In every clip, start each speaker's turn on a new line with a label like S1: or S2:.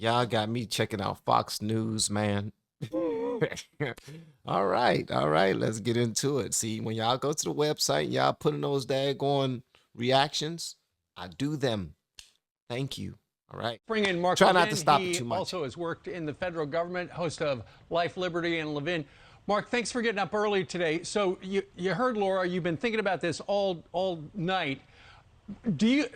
S1: Y'all got me checking out Fox News, man. All right, let's get into it. See, when y'all go to the website, y'all putting those daggone reactions, I do them. Thank you. All right.
S2: Bring in Mark
S1: Try
S2: Levin.
S1: not to stop it
S2: He
S1: too much.
S2: also has worked in the federal government, host of Life, Liberty, and Levin. Mark, thanks for getting up early today. So you heard Laura. You've been thinking about this all night. Do you?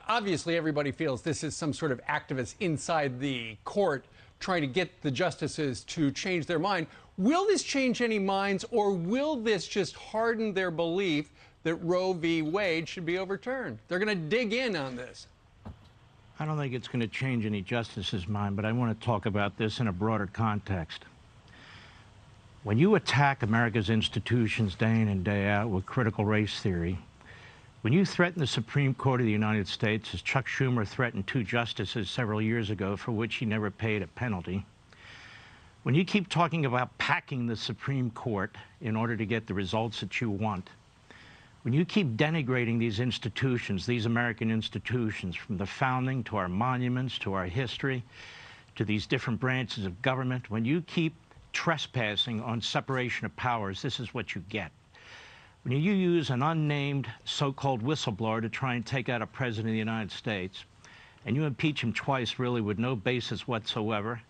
S2: Obviously, everybody feels this is some sort of activist inside the court trying to get the justices to change their mind. Will this change any minds, or will this just harden their belief that Roe v. Wade should be overturned? They're going to dig in on this.
S3: I don't think it's going to change any justice's mind, but I want to talk about this in a broader context. When you attack America's institutions day in and day out with critical race theory, when you threaten the Supreme Court of the United States, as Chuck Schumer threatened 2 justices several years ago for which he never paid a penalty, when you keep talking about packing the Supreme Court in order to get the results that you want, when you keep denigrating these institutions, these American institutions, from the founding to our monuments, to our history, to these different branches of government, when you keep trespassing on separation of powers, this is what you get. When you use an unnamed so-called whistleblower to try and take out a president of the United States, and you impeach him twice really with no basis whatsoever,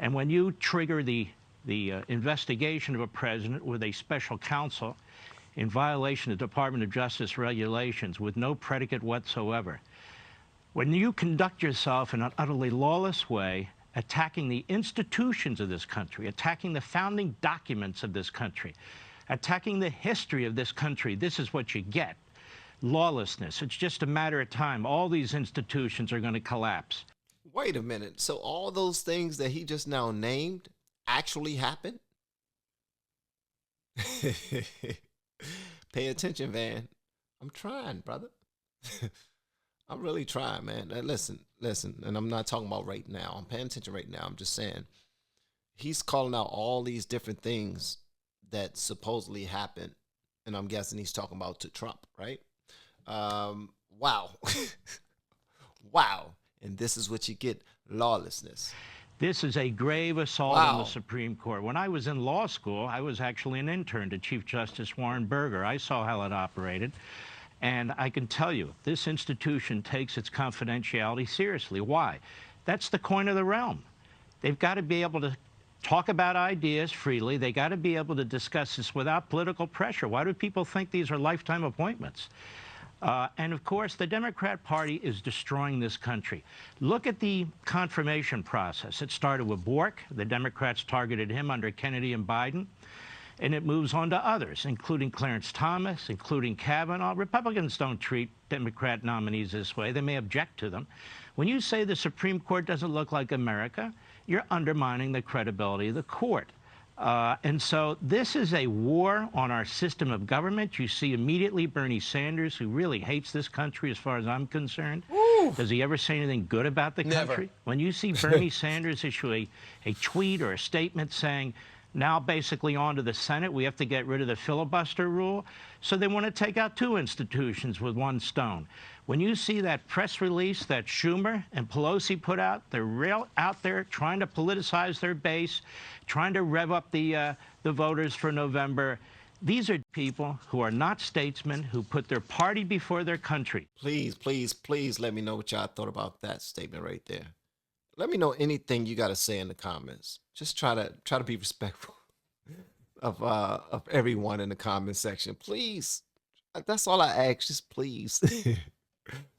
S3: and when you trigger the investigation of a president with a special counsel in violation of Department of Justice regulations with no predicate whatsoever, when you conduct yourself in an utterly lawless way, attacking the institutions of this country, attacking the founding documents of this country, attacking the history of this country, this is what you get. Lawlessness. It's just a matter of time. All these institutions are going to collapse.
S1: Wait a minute. So all those things that he just now named actually happened? Pay attention, Van. I'm trying, brother. I'm really trying, man. Listen, and I'm not talking about right now. I'm paying attention right now. I'm just saying he's calling out all these different things that supposedly happened, and I'm guessing he's talking about to Trump, right? Wow. Wow. And this is what you get, lawlessness.
S3: This is a grave assault on the Supreme Court. When I was in law school, I was actually an intern to Chief Justice Warren Burger. I saw how it operated. And I can tell you, this institution takes its confidentiality seriously. Why? That's the coin of the realm. They've got to be able to talk about ideas freely. They got to be able to discuss this without political pressure. Why do people think these are lifetime appointments? And of course, the Democrat Party is destroying this country. Look at the confirmation process. It started with Bork. The Democrats targeted him under Kennedy and Biden. And it moves on to others, including Clarence Thomas, including Kavanaugh. Republicans don't treat Democrat nominees this way. They may object to them. When you say the Supreme Court doesn't look like America, you're undermining the credibility of the court. And so this is a war on our system of government. You see immediately Bernie Sanders, who really hates this country as far as I'm concerned. Ooh. Does he ever say anything good about the country? Never. When you see Bernie Sanders issue a tweet or a statement saying, now basically on to the Senate, we have to get rid of the filibuster rule. So they want to take out 2 institutions with 1 stone. When you see that press release that Schumer and Pelosi put out, they're real out there trying to politicize their base, trying to rev up the voters for November. These are people who are not statesmen, who put their party before their country.
S1: Please, please, please let me know what y'all thought about that statement right there. Let me know anything you got to say in the comments. Just try to be respectful of everyone in the comment section, please. That's all I ask. Just please.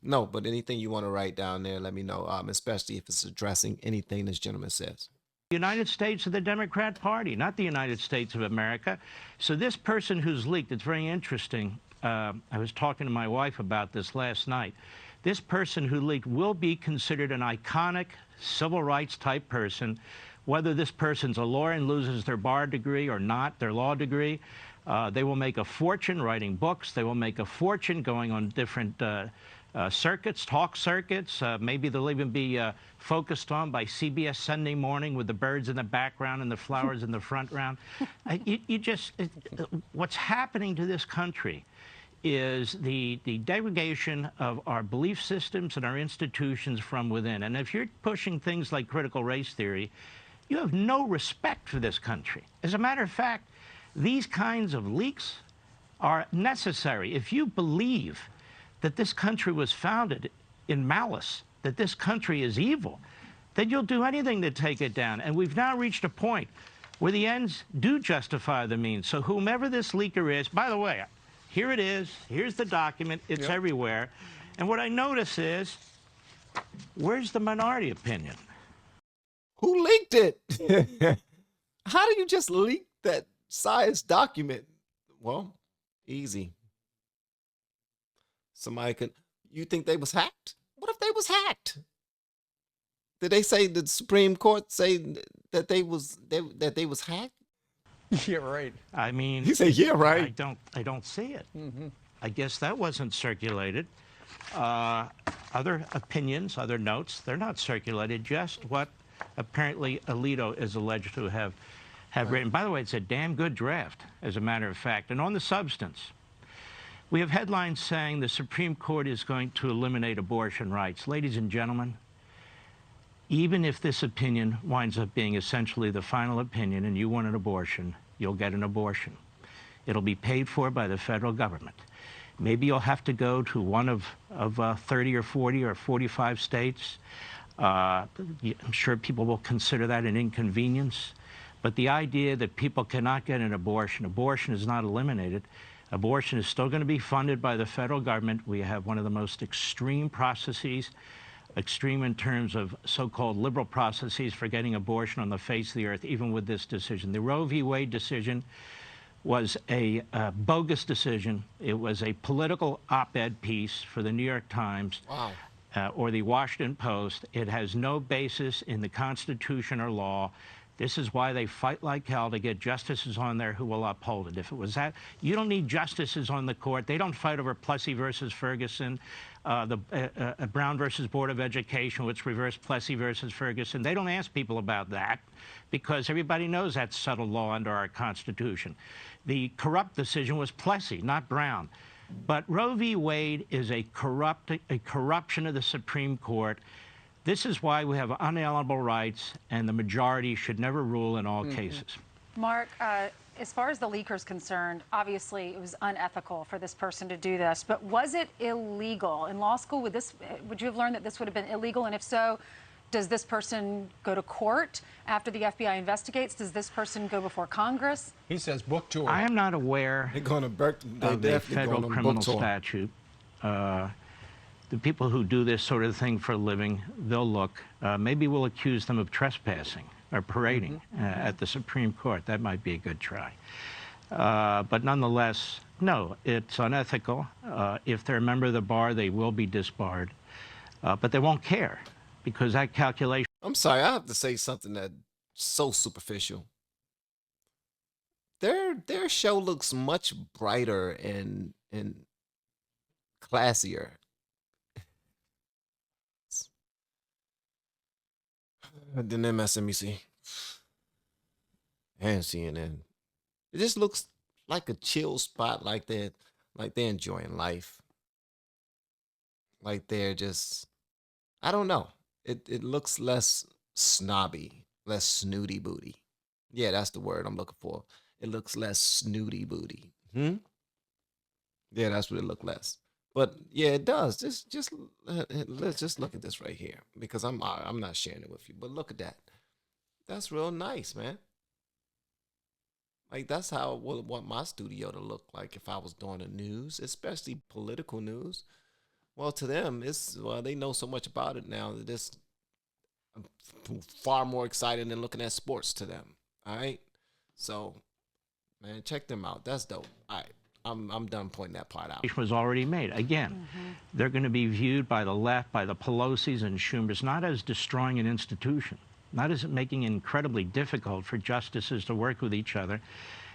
S1: No, but anything you want to write down there, let me know. Especially if it's addressing anything this gentleman says.
S3: The United States of the Democrat Party, not the United States of America. So this person who's leaked, it's very interesting. I was talking to my wife about this last night. This person who leaked will be considered an iconic civil rights type person, whether this person's a lawyer and loses their bar degree or not, their law degree. They will make a fortune writing books. They will make a fortune going on different circuits, talk circuits. Maybe they'll even be focused on by CBS Sunday Morning with the birds in the background and the flowers in the front round. What's happening to this country is the degradation of our belief systems and our institutions from within. And if you're pushing things like critical race theory, you have no respect for this country. As a matter of fact, these kinds of leaks are necessary. If you believe that this country was founded in malice, that this country is evil, then you'll do anything to take it down. And we've now reached a point where the ends do justify the means. So whomever this leaker is, by the way, here it is, here's the document, it's everywhere. And what I notice is, where's the minority opinion?
S1: Who leaked it? How do you just leak that size document? Well, easy. Somebody could, you think they was hacked? What if they was hacked? Did they say, the Supreme Court say that they was hacked?
S2: Yeah, right.
S3: I mean,
S1: he said, yeah, right.
S3: I don't see it. I guess that wasn't circulated. Other opinions, other notes, they're not circulated, just what apparently Alito is alleged to have written. By the way, it's a damn good draft, as a matter of fact. And on the substance, we have headlines saying the Supreme Court is going to eliminate abortion rights. Ladies and gentlemen, even if this opinion winds up being essentially the final opinion and you want an abortion, you'll get an abortion. It'll be paid for by the federal government. Maybe you'll have to go to one of 30 or 40 or 45 states. I'm sure people will consider that an inconvenience. But the idea that people cannot get an abortion, abortion is not eliminated. Abortion is still going to be funded by the federal government. We have one of the most extreme processes, extreme in terms of so-called liberal processes for getting abortion on the face of the earth, even with this decision. The Roe v. Wade decision was a bogus decision. It was a political op-ed piece for the New York Times or the Washington Post. It has no basis in the Constitution or law. This is why they fight like hell to get justices on there who will uphold it. If it was that, you don't need justices on the court. They don't fight over Plessy versus Ferguson, Brown versus Board of Education, which reversed Plessy versus Ferguson. They don't ask people about that because everybody knows that's settled law under our Constitution. The corrupt decision was Plessy, not Brown. But Roe v. Wade is a corruption of the Supreme Court. This is why we have unalienable rights, and the majority should never rule in all cases.
S4: Mark, as far as the leaker is concerned, obviously it was unethical for this person to do this, but was it illegal? In law school, would you have learned that this would have been illegal? And if so, does this person go to court after the FBI investigates? Does this person go before Congress?
S2: He says book tour.
S3: I am not aware of a federal criminal statute. The people who do this sort of thing for a living, they'll look. Maybe we'll accuse them of trespassing or parading at the Supreme Court. That might be a good try. But nonetheless, no, it's unethical. If they're a member of the bar, they will be disbarred. But they won't care because that calculation...
S1: I'm sorry, I have to say something that's so superficial. Their show looks much brighter and classier. Than MSNBC and CNN. It just looks like a chill spot, like they're enjoying life. Like they're just, I don't know. It looks less snobby, less snooty booty. Yeah, that's the word I'm looking for. It looks less snooty booty. Yeah, that's what it looks less. But yeah, it does. Let's just look at this right here because I'm not sharing it with you. But look at that. That's real nice, man. Like that's how I would want my studio to look like if I was doing the news, especially political news. Well, to them, they know so much about it now that it's far more exciting than looking at sports to them. All right, so man, check them out. That's dope. All right. I'm done pointing that part out.
S3: Was already made. Again, they're going to be viewed by the left, by the Pelosi's and Schumers, not as destroying an institution, not as making it incredibly difficult for justices to work with each other.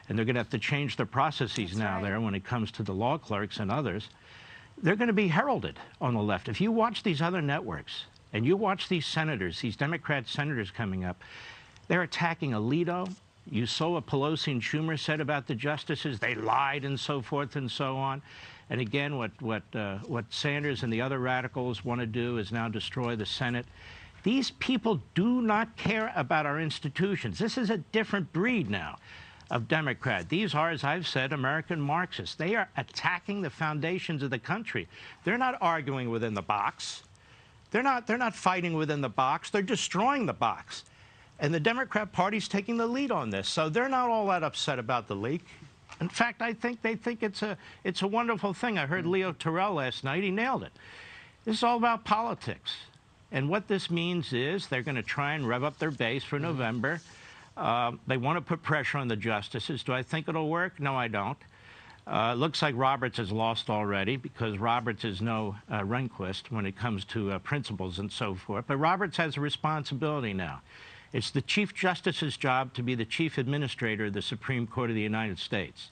S3: And they're going to have to change their processes there when it comes to the law clerks and others. They're going to be heralded on the left. If you watch these other networks and you watch these senators, these Democrat senators coming up, they're attacking Alito, You saw what Pelosi and Schumer said about the justices. They lied and so forth and so on. And again, what Sanders and the other radicals want to do is now destroy the Senate. These people do not care about our institutions. This is a different breed now of Democrat. These are, as I've said, American Marxists. They are attacking the foundations of the country. They're not arguing within the box. They're not fighting within the box. They're destroying the box. And the Democrat Party's taking the lead on this. So they're not all that upset about the leak. In fact, I think they think it's a wonderful thing. I heard Leo Terrell last night. He nailed it. This is all about politics. And what this means is they're going to try and rev up their base for November. They want to put pressure on the justices. Do I think it'll work? No, I don't. It looks like Roberts has lost already because Roberts is no Rehnquist when it comes to principles and so forth. But Roberts has a responsibility now. It's the Chief Justice's job to be the Chief Administrator of the Supreme Court of the United States.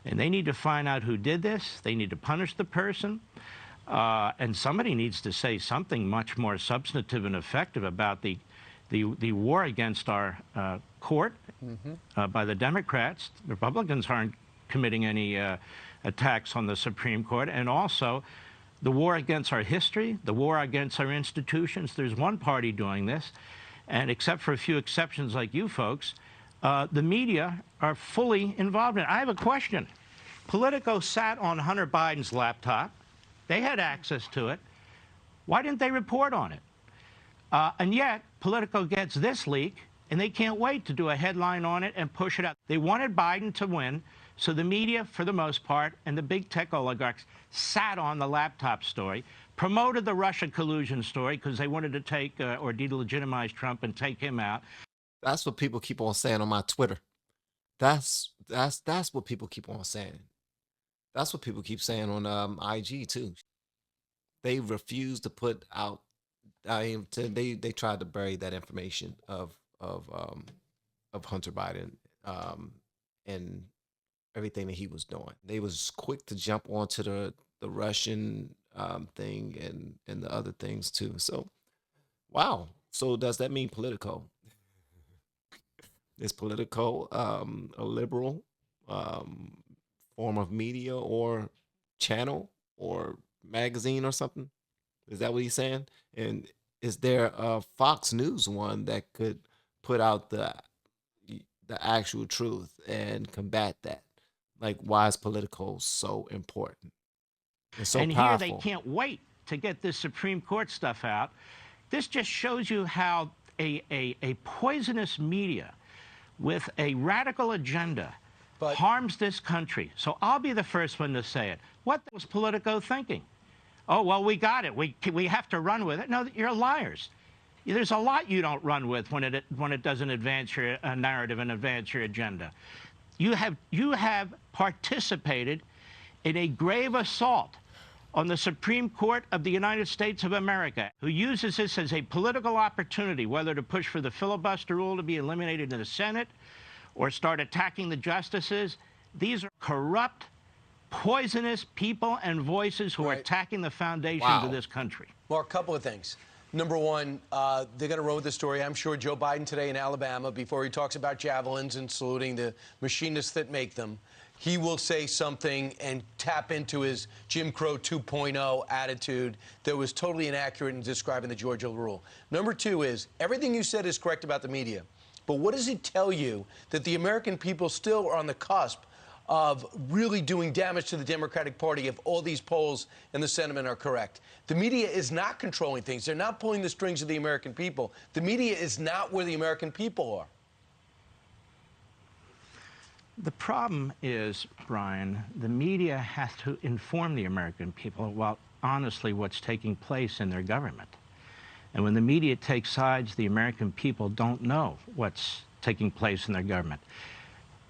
S3: And they need to find out who did this. They need to punish the person. And somebody needs to say something much more substantive and effective about the war against our court by the Democrats. The Republicans aren't committing any attacks on the Supreme Court. And also the war against our history, the war against our institutions. There's one party doing this. And except for a few exceptions like you folks, the media are fully involved in it. I have a question. Politico sat on Hunter Biden's laptop. They had access to it. Why didn't they report on it? And yet, Politico gets this leak, and they can't wait to do a headline on it and push it out. They wanted Biden to win, so the media, for the most part, and the big tech oligarchs sat on the laptop story, promoted the Russia collusion story because they wanted to take or delegitimize Trump and take him out.
S1: That's what people keep on saying on my Twitter. That's what people keep on saying. That's what people keep saying on IG too. They refuse to put out. They tried to bury that information of Hunter Biden and everything that he was doing. They was quick to jump onto the Russian thing and the other things too. So, wow. So does that mean Politico? Is Politico a liberal form of media or channel or magazine or something? Is that what he's saying? And is there a Fox News one that could put out the actual truth and combat that? Like, why is Politico so important and so powerful?
S3: Here they can't wait to get this Supreme Court stuff out. This just shows you how a poisonous media with a radical agenda harms this country. So I'll be the first one to say it. What was Politico thinking? Oh, well, we got it. We have to run with it. No, you're liars. There's a lot you don't run with when it doesn't advance your narrative and advance your agenda. You have participated in a grave assault on the Supreme Court of the United States of America, who uses this as a political opportunity, whether to push for the filibuster rule to be eliminated in the Senate or start attacking the justices. These are corrupt, poisonous people and voices who are attacking the foundations of this country.
S5: Mark, a couple of things. Number one, they're going to run with the story. I'm sure Joe Biden today in Alabama, before he talks about javelins and saluting the machinists that make them, he will say something and tap into his Jim Crow 2.0 attitude that was totally inaccurate in describing the Georgia rule. Number two is, everything you said is correct about the media, but what does it tell you that the American people still are on the cusp of really doing damage to the Democratic Party if all these polls and the sentiment are correct? The media is not controlling things. They're not pulling the strings of the American people. The media is not where the American people are.
S3: The problem is, Brian, the media has to inform the American people about honestly what's taking place in their government. And when the media takes sides, the American people don't know what's taking place in their government.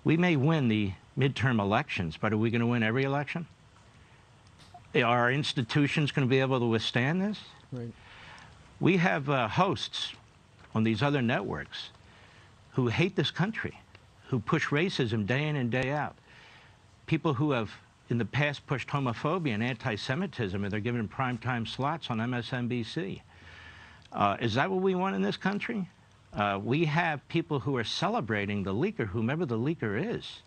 S3: We may win the midterm elections, but are we going to win every election? Are our institutions going to be able to withstand this?
S5: Right.
S3: We have hosts on these other networks who hate this country, who push racism day in and day out. People who have, in the past, pushed homophobia and anti-Semitism, and they're given primetime slots on MSNBC. Is that what we want in this country? We have people who are celebrating the leaker, whomever the leaker is,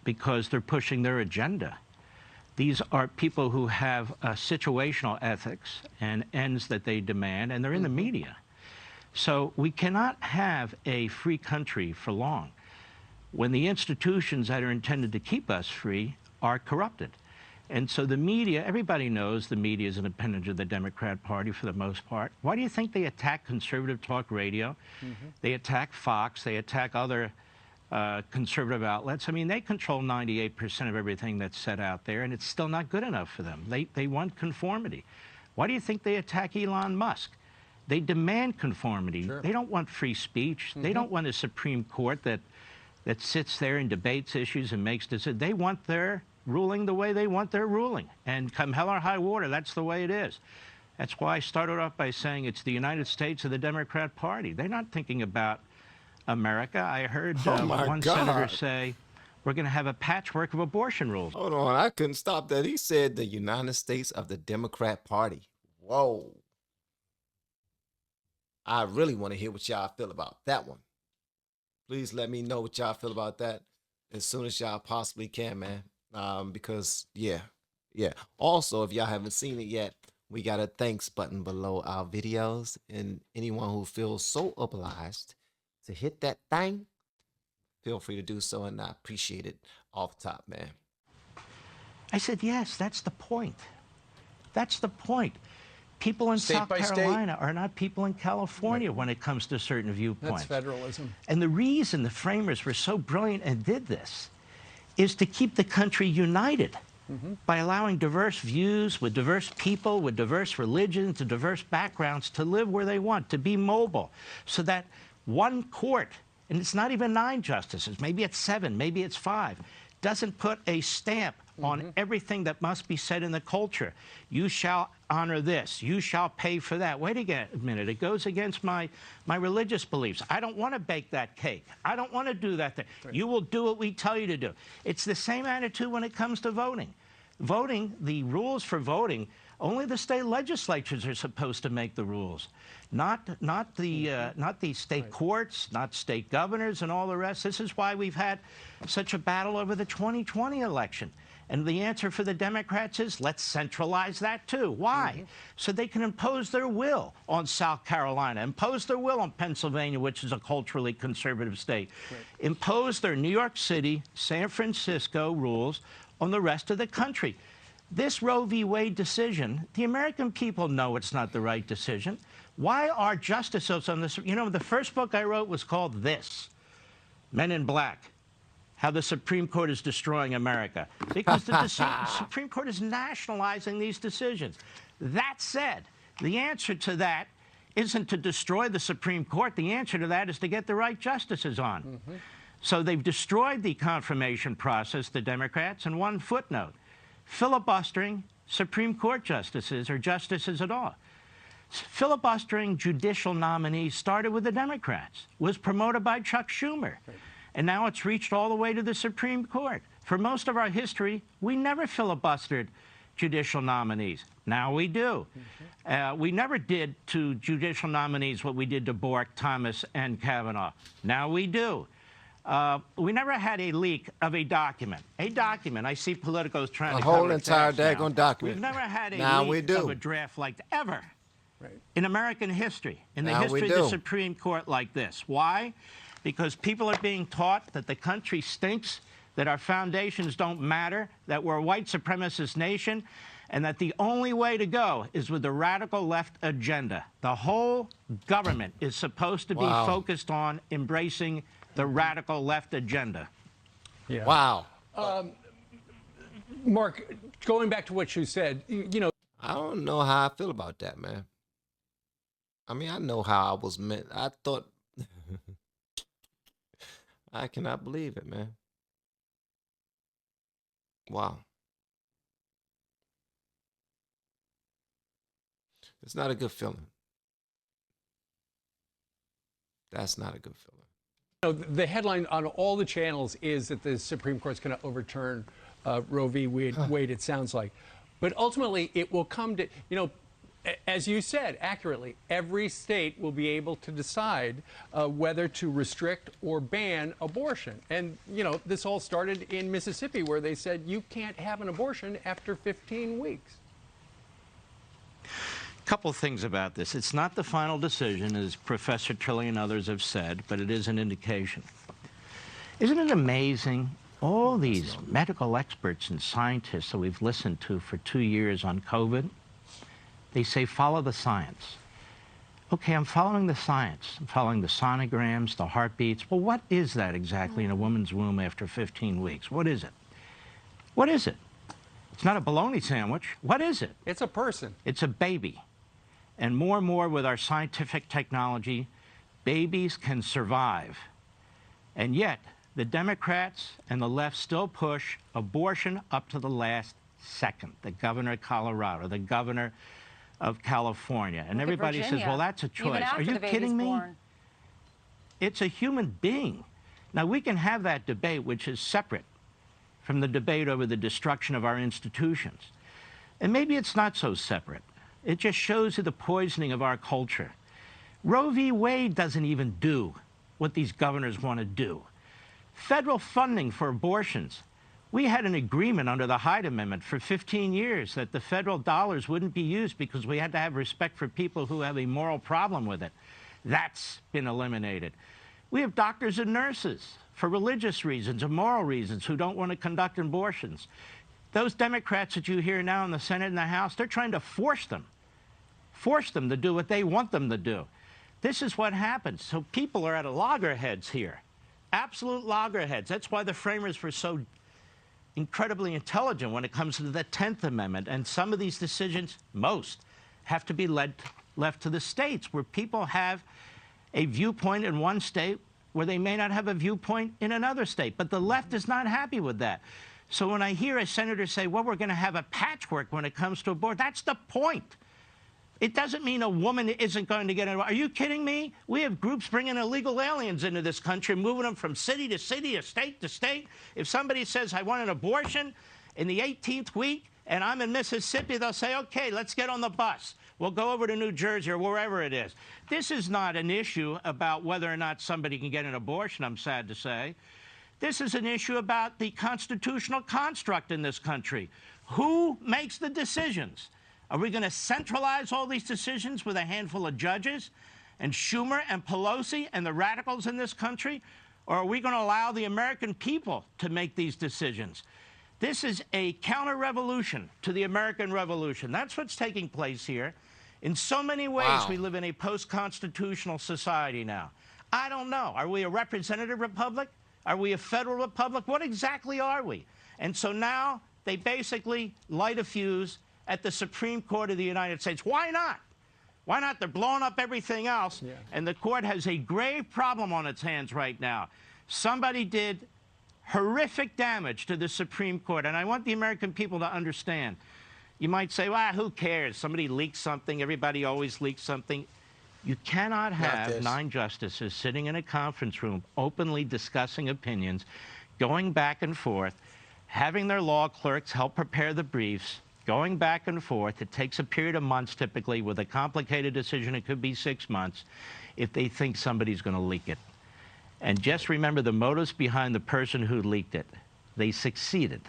S3: because they're pushing their agenda. These are people who have situational ethics and ends that they demand, and they're in the media. So we cannot have a free country for long when the institutions that are intended to keep us free are corrupted. And so the media, everybody knows the media is an appendage of the Democrat Party for the most part. Why do you think they attack conservative talk radio? They attack Fox, they attack other conservative outlets. I mean, they control 98% of everything that's said out there, and it's still not good enough for them. They want conformity. Why do you think they attack Elon Musk? They demand conformity. Sure. They don't want free speech. They don't want a Supreme Court that sits there and debates issues and makes decisions. They want their ruling the way they want their ruling. And come hell or high water, that's the way it is. That's why I started off by saying it's the United States of the Democrat Party. They're not thinking about America. I heard one senator say, we're going to have a patchwork of abortion rules.
S1: Hold on, I couldn't stop that. He said the United States of the Democrat Party. Whoa. I really want to hear what y'all feel about that one. Please let me know what y'all feel about that as soon as y'all possibly can, man. Because, yeah. Also, if y'all haven't seen it yet, we got a thanks button below our videos. And anyone who feels so obliged to hit that thing, feel free to do so, and I appreciate it off the top, man.
S3: I said, yes, that's the point. That's the point. People in South Carolina are not people in California when it comes to certain viewpoints.
S2: That's federalism.
S3: And the reason the framers were so brilliant and did this is to keep the country united by allowing diverse views with diverse people, with diverse religions, and diverse backgrounds to live where they want, to be mobile, so that one court, and it's not even 9 justices, maybe it's 7, maybe it's 5, doesn't put a stamp on everything that must be said in the culture. You shall honor this. You shall pay for that. Wait a minute. It goes against my religious beliefs. I don't want to bake that cake. I don't want to do that thing. Right. You will do what we tell you to do. It's the same attitude when it comes to voting. Voting, the rules for voting, only the state legislatures are supposed to make the rules, not the state courts, not state governors and all the rest. This is why we've had such a battle over the 2020 election. And the answer for the Democrats is, let's centralize that too. Why? So they can impose their will on South Carolina, impose their will on Pennsylvania, which is a culturally conservative state, impose their New York City, San Francisco rules on the rest of the country. This Roe v. Wade decision, the American people know it's not the right decision. Why are justices on this? You know, the first book I wrote was called this, Men in Black. How the Supreme Court is destroying America. Because the Supreme Court is nationalizing these decisions. That said, the answer to that isn't to destroy the Supreme Court. The answer to that is to get the right justices on. So they've destroyed the confirmation process, the Democrats, and one footnote. Filibustering Supreme Court justices, or justices at all. Filibustering judicial nominees started with the Democrats, was promoted by Chuck Schumer. And now it's reached all the way to the Supreme Court. For most of our history, we never filibustered judicial nominees. Now we do. We never did to judicial nominees what we did to Bork, Thomas, and Kavanaugh. Now we do. We never had a leak of a document. I see politicos trying to cover
S1: a whole entire daggone document.
S3: We've never had a leak of a draft like ever in American history, in the history of the Supreme Court like this. Why? Because people are being taught that the country stinks, that our foundations don't matter, that we're a white supremacist nation, and that the only way to go is with the radical left agenda. The whole government is supposed to be focused on embracing the radical left agenda.
S2: Yeah.
S1: Wow.
S2: Mark, going back to what you said, you know.
S1: I don't know how I feel about that, man. I mean, I know how I was meant. I thought... I cannot believe it, man. Wow. It's not a good feeling. That's not a good feeling.
S2: You know, the headline on all the channels is that the Supreme Court's going to overturn Roe v. Wade, it sounds like. But ultimately, it will come to, you know, as you said accurately, every state will be able to decide whether to restrict or ban abortion. And, you know, this all started in Mississippi, where they said you can't have an abortion after 15 weeks.
S3: Couple things about this. It's not the final decision, as Professor Trilly and others have said, but it is an indication. Isn't it amazing? All these medical experts and scientists that we've listened to for 2 years on COVID, they say, follow the science. Okay, I'm following the science. I'm following the sonograms, the heartbeats. Well, what is that exactly in a woman's womb after 15 weeks? What is it? What is it? It's not a bologna sandwich. What is it?
S2: It's a person.
S3: It's a baby. And more with our scientific technology, babies can survive. And yet, the Democrats and the left still push abortion up to the last second. The governor of Colorado, the governor of California. And everybody says, well, that's a choice. Are you kidding me? It's a human being. Now, we can have that debate, which is separate from the debate over the destruction of our institutions. And maybe it's not so separate. It just shows you the poisoning of our culture. Roe v. Wade doesn't even do what these governors want to do. Federal funding for abortions. We had an agreement under the Hyde Amendment for 15 years that the federal dollars wouldn't be used because we had to have respect for people who have a moral problem with it. That's been eliminated. We have doctors and nurses for religious reasons and moral reasons who don't want to conduct abortions. Those Democrats that you hear now in the Senate and the House, they're trying to force them to do what they want them to do. This is what happens. So people are at loggerheads here, absolute loggerheads. That's why the framers were so incredibly intelligent when it comes to the 10th Amendment. And some of these decisions, most, have to be left to the states, where people have a viewpoint in one state where they may not have a viewpoint in another state. But the left is not happy with that. So when I hear a senator say, well, we're going to have a patchwork when it comes to abortion, that's the point. It doesn't mean a woman isn't going to get it. Are you kidding me? We have groups bringing illegal aliens into this country, moving them from city to city, state to state. If somebody says, I want an abortion in the 18th week, and I'm in Mississippi, they'll say, okay, let's get on the bus. We'll go over to New Jersey or wherever it is. This is not an issue about whether or not somebody can get an abortion, I'm sad to say. This is an issue about the constitutional construct in this country. Who makes the decisions? Are we going to centralize all these decisions with a handful of judges and Schumer and Pelosi and the radicals in this country? Or are we going to allow the American people to make these decisions? This is a counter-revolution to the American Revolution. That's what's taking place here. In so many ways, we live in a post-constitutional society now. I don't know. Are we a representative republic? Are we a federal republic? What exactly are we? And so now they basically light a fuse at the Supreme Court of the United States. Why not? Why not? They're blowing up everything else, and the court has a grave problem on its hands right now. Somebody did horrific damage to the Supreme Court, and I want the American people to understand. You might say, well, who cares? Somebody leaks something. Everybody always leaks something. You cannot have 9 justices sitting in a conference room openly discussing opinions, going back and forth, having their law clerks help prepare the briefs, going back and forth. It takes a period of months typically. With a complicated decision, it could be 6 months if they think somebody's going to leak it. And just remember the motives behind the person who leaked it. They succeeded.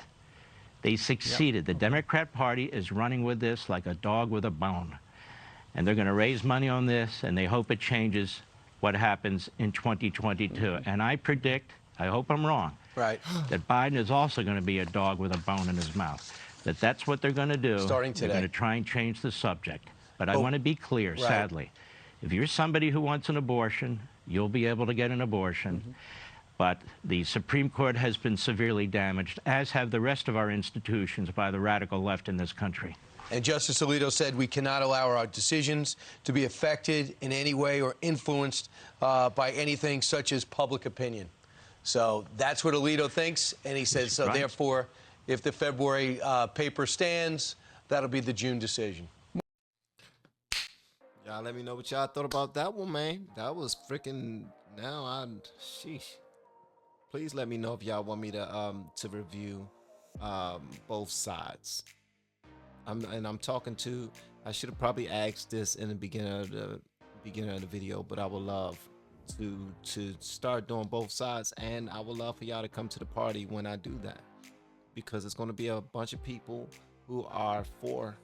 S3: They succeeded. The Democrat Party is running with this like a dog with a bone. And they're going to raise money on this, and they hope it changes what happens in 2022. And I predict, I hope I'm wrong, that Biden is also going to be a dog with a bone in his mouth. That's what they're going to do.
S5: Starting today.
S3: They're going to try and change the subject. But I want to be clear, sadly. If you're somebody who wants an abortion, you'll be able to get an abortion. But the Supreme Court has been severely damaged, as have the rest of our institutions, by the radical left in this country.
S5: And Justice Alito said we cannot allow our decisions to be affected in any way or influenced by anything such as public opinion. So that's what Alito thinks, and he says, so therefore, if the February paper stands, that'll be the June decision.
S1: Y'all let me know what y'all thought about that one, man. That was freaking, sheesh. Please let me know if y'all want me to review both sides. I'm talking to I should have probably asked this in the beginning of the video, but I would love to start doing both sides, and I would love for y'all to come to the party when I do that, because it's going to be a bunch of people who are for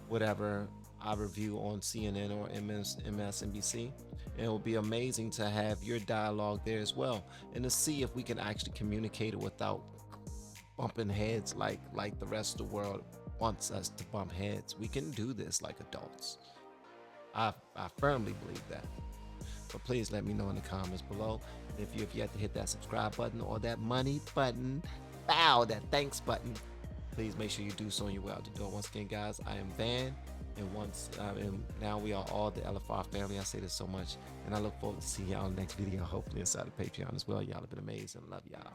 S1: whatever I review on CNN or MSNBC, and it will be amazing to have your dialogue there as well, and to see if we can actually communicate it without bumping heads like the rest of the world wants us to bump heads. We can do this like adults. I firmly believe that. But please let me know in the comments below. And if you have to hit that subscribe button or that money button, that thanks button, please make sure you do so on your way out the door. Once again, guys, I am Van, and now we are all the LFR family. I say this so much, and I look forward to seeing y'all in the next video, hopefully inside the Patreon as well. Y'all have been amazing. Love y'all.